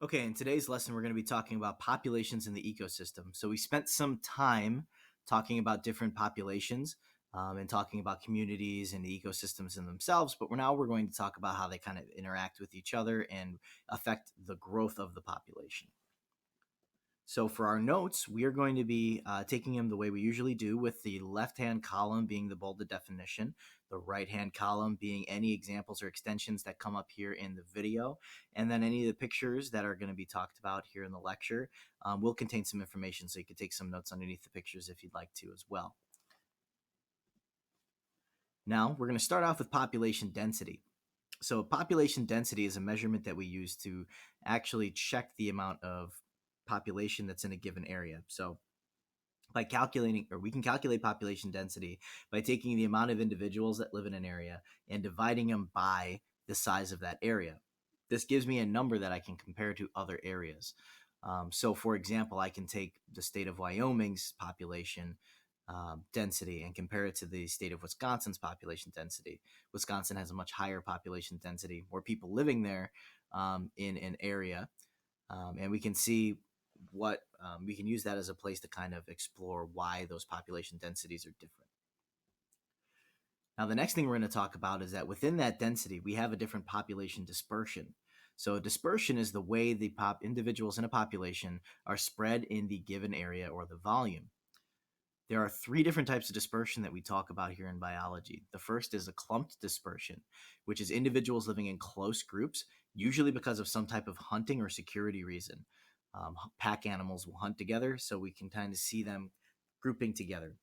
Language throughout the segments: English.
Okay, in today's lesson, we're going to be talking about populations in the ecosystem. So, we spent some time talking about different populations and talking about communities and the ecosystems in themselves, but we're going to talk about how they kind of interact with each other and affect the growth of the population. So for our notes, we are going to be taking them the way we usually do, with the left-hand column being the bolded definition, the right-hand column being any examples or extensions that come up here in the video, and then any of the pictures that are going to be talked about here in the lecture will contain some information, so you can take some notes underneath the pictures if you'd like to as well. Now, we're going to start off with population density. So population density is a measurement that we use to actually check the amount of population that's in a given area. So by calculating, or we can calculate population density by taking the amount of individuals that live in an area and dividing them by the size of that area. This gives me a number that I can compare to other areas. So, for example, I can take the state of Wyoming's population density and compare it to the state of Wisconsin's population density. Wisconsin has a much higher population density, more people living there in an area, and we can see what we can use that as a place to kind of explore why those population densities are different. Now, the next thing we're going to talk about is that within that density, we have a different population dispersion. So, dispersion is the way the individuals in a population are spread in the given area or the volume. There are three different types of dispersion that we talk about here in biology. The first is a clumped dispersion, which is individuals living in close groups, usually because of some type of hunting or security reason. Pack animals will hunt together, so we can kind of see them grouping together.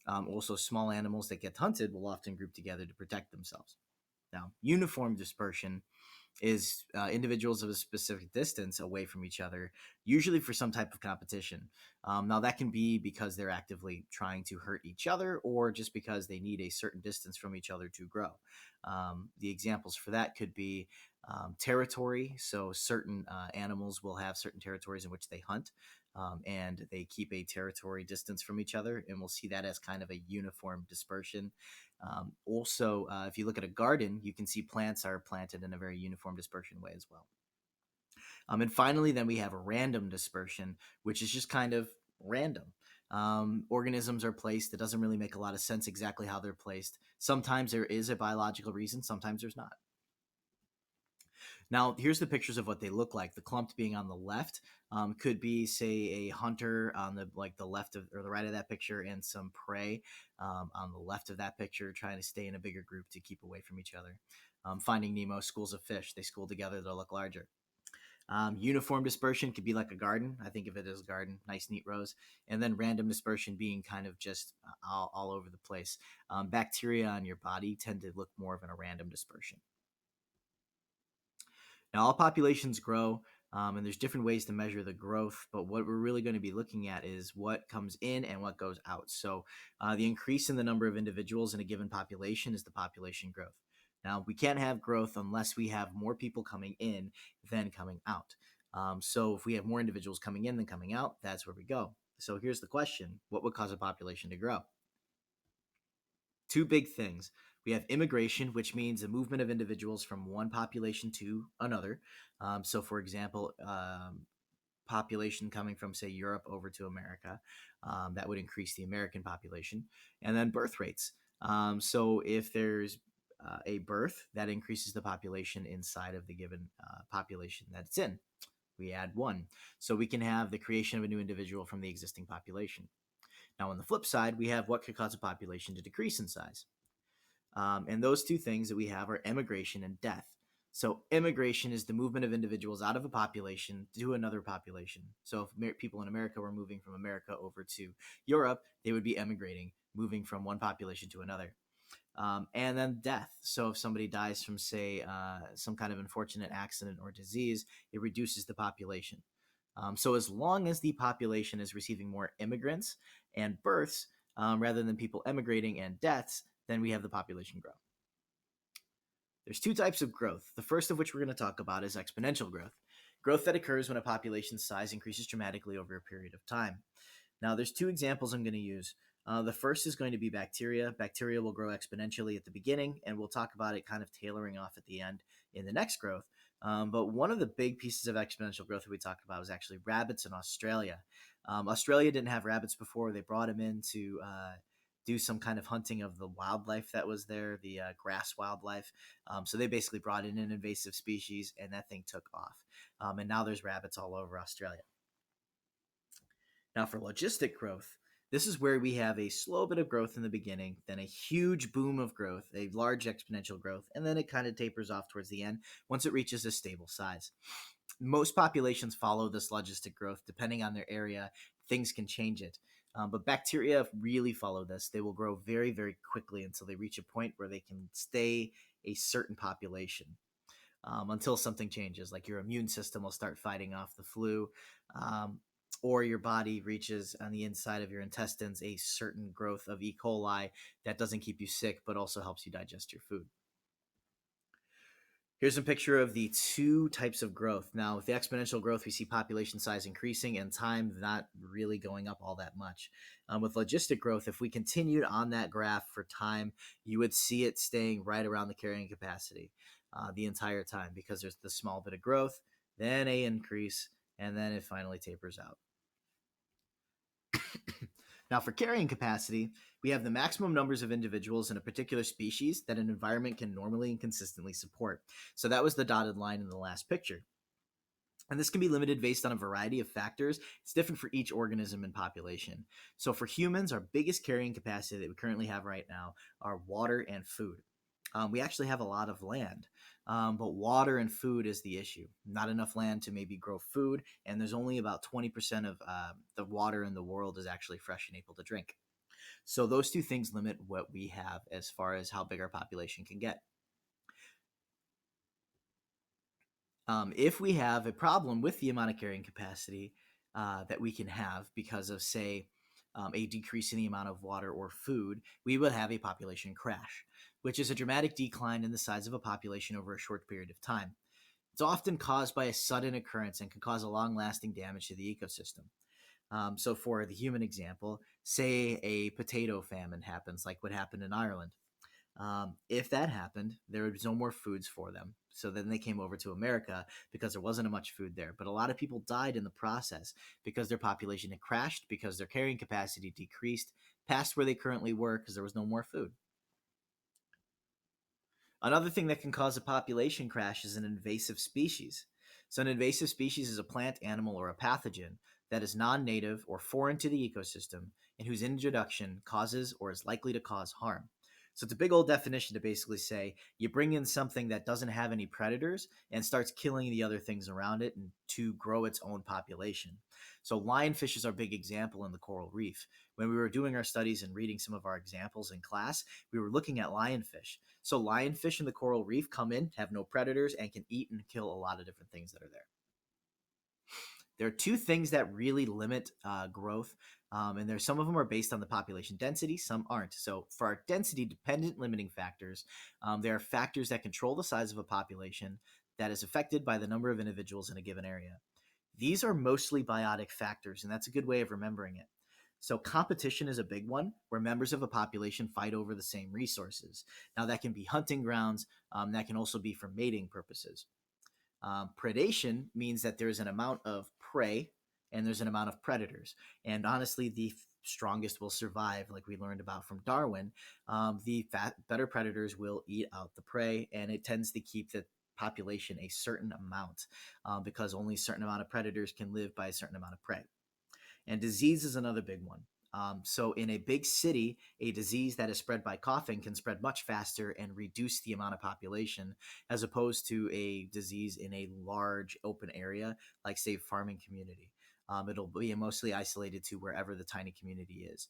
Also, small animals that get hunted will often group together to protect themselves. Now, uniform dispersion is individuals of a specific distance away from each other, usually for some type of competition. Now, that can be because they're actively trying to hurt each other, or just because they need a certain distance from each other to grow. The examples for that could be territory. So, certain animals will have certain territories in which they hunt. And they keep a territory distance from each other, and we'll see that as kind of a uniform dispersion. Also, if you look at a garden, you can see plants are planted in a very uniform dispersion way as well. And finally, then we have a random dispersion, which is just kind of random. Organisms are placed. It doesn't really make a lot of sense exactly how they're placed. Sometimes there is a biological reason, sometimes there's not. Now, here's the pictures of what they look like. The clumped being on the left could be, say, a hunter on the left of or the right of that picture, and some prey on the left of that picture, trying to stay in a bigger group to keep away from each other. Finding Nemo, schools of fish, they school together to look larger. Uniform dispersion could be like a garden. I think of it as a garden, nice, neat rows. And then random dispersion being kind of just all over the place. Bacteria on your body tend to look more of in a random dispersion. Now, all populations grow, and there's different ways to measure the growth, but what we're really going to be looking at is what comes in and what goes out. So, the increase in the number of individuals in a given population is the population growth. Now, we can't have growth unless we have more people coming in than coming out. So, if we have more individuals coming in than coming out, that's where we go. So, here's the question: what would cause a population to grow? Two big things. We have immigration, which means the movement of individuals from one population to another. So, for example, population coming from, say, Europe over to America, that would increase the American population. And then birth rates. So, if there's a birth, that increases the population inside of the given population that it's in. We add one. So, we can have the creation of a new individual from the existing population. Now, on the flip side, we have what could cause a population to decrease in size. And those two things that we have are emigration and death. So, immigration is the movement of individuals out of a population to another population. So, if people in America were moving from America over to Europe, they would be emigrating, moving from one population to another. And then death. So, if somebody dies from, say, some kind of unfortunate accident or disease, it reduces the population. So, as long as the population is receiving more immigrants and births rather than people emigrating and deaths, then we have the population grow. There's two types of growth. The first of which we're going to talk about is exponential growth. Growth that occurs when a population's size increases dramatically over a period of time. Now, there's two examples I'm going to use. The first is going to be bacteria. Bacteria will grow exponentially at the beginning, and we'll talk about it kind of tailoring off at the end in the next growth. But one of the big pieces of exponential growth that we talk about is actually rabbits in Australia. Australia didn't have rabbits before. They brought them in to do some kind of hunting of the wildlife that was there, the grass wildlife. So they basically brought in an invasive species, and that thing took off. And now there's rabbits all over Australia. Now, for logistic growth, this is where we have a slow bit of growth in the beginning, then a huge boom of growth, a large exponential growth, and then it kind of tapers off towards the end once it reaches a stable size. Most populations follow this logistic growth. Depending on their area, things can change it. But bacteria really follow this. They will grow very, very quickly until they reach a point where they can stay a certain population. Until something changes, like your immune system will start fighting off the flu, um, or your body reaches on the inside of your intestines a certain growth of E. coli that doesn't keep you sick, but also helps you digest your food. Here's a picture of the two types of growth. Now, with the exponential growth, we see population size increasing and time not really going up all that much. With logistic growth, if we continued on that graph for time, you would see it staying right around the carrying capacity the entire time because there's the small bit of growth, then a increase, and then it finally tapers out. Now, for carrying capacity, we have the maximum numbers of individuals in a particular species that an environment can normally and consistently support. So that was the dotted line in the last picture. And this can be limited based on a variety of factors. It's different for each organism and population. So for humans, our biggest carrying capacity that we currently have right now are water and food. We actually have a lot of land, but water and food is the issue. Not enough land to maybe grow food, and there's only about 20% of the water in the world is actually fresh and able to drink. So those two things limit what we have as far as how big our population can get. If we have a problem with the amount of carrying capacity that we can have because of, say, a decrease in the amount of water or food, we would have a population crash, which is a dramatic decline in the size of a population over a short period of time. It's often caused by a sudden occurrence and can cause a long lasting damage to the ecosystem. So, for the human example, say a potato famine happens, like what happened in Ireland. If that happened, there was no more foods for them. So then they came over to America because there wasn't much food there. But a lot of people died in the process because their population had crashed, because their carrying capacity decreased past where they currently were because there was no more food. Another thing that can cause a population crash is an invasive species. So, an invasive species is a plant, animal, or a pathogen that is non native or foreign to the ecosystem and whose introduction causes or is likely to cause harm. So, it's a big old definition to basically say you bring in something that doesn't have any predators and starts killing the other things around it and to grow its own population. So, lionfish is our big example in the coral reef. When we were doing our studies and reading some of our examples in class, we were looking at lionfish. So lionfish in the coral reef come in, have no predators, and can eat and kill a lot of different things that are there. There are two things that really limit growth, and there's some of them are based on the population density, some aren't. So for our density-dependent limiting factors, there are factors that control the size of a population that is affected by the number of individuals in a given area. These are mostly biotic factors, and that's a good way of remembering it. So, competition is a big one where members of a population fight over the same resources. Now, that can be hunting grounds, that can also be for mating purposes. Predation means that there's an amount of prey and there's an amount of predators. And honestly, the strongest will survive, like we learned about from Darwin. Better predators will eat out the prey, and it tends to keep the population a certain amount because only a certain amount of predators can live by a certain amount of prey. And disease is another big one. So, in a big city, a disease that is spread by coughing can spread much faster and reduce the amount of population, as opposed to a disease in a large open area, like, say, farming community. It'll be mostly isolated to wherever the tiny community is.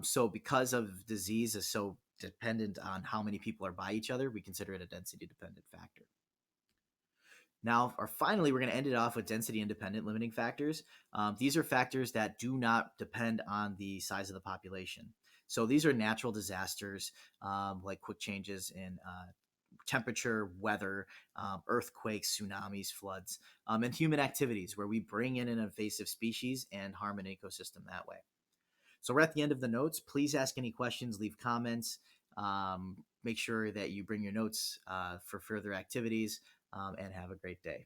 So, because of disease is so dependent on how many people are by each other, we consider it a density dependent factor. Now, or finally, we're going to end it off with density independent limiting factors. These are factors that do not depend on the size of the population. So these are natural disasters like quick changes in temperature, weather, earthquakes, tsunamis, floods, and human activities where we bring in an invasive species and harm an ecosystem that way. So we're at the end of the notes. Please ask any questions, leave comments. Make sure that you bring your notes for further activities. and have a great day.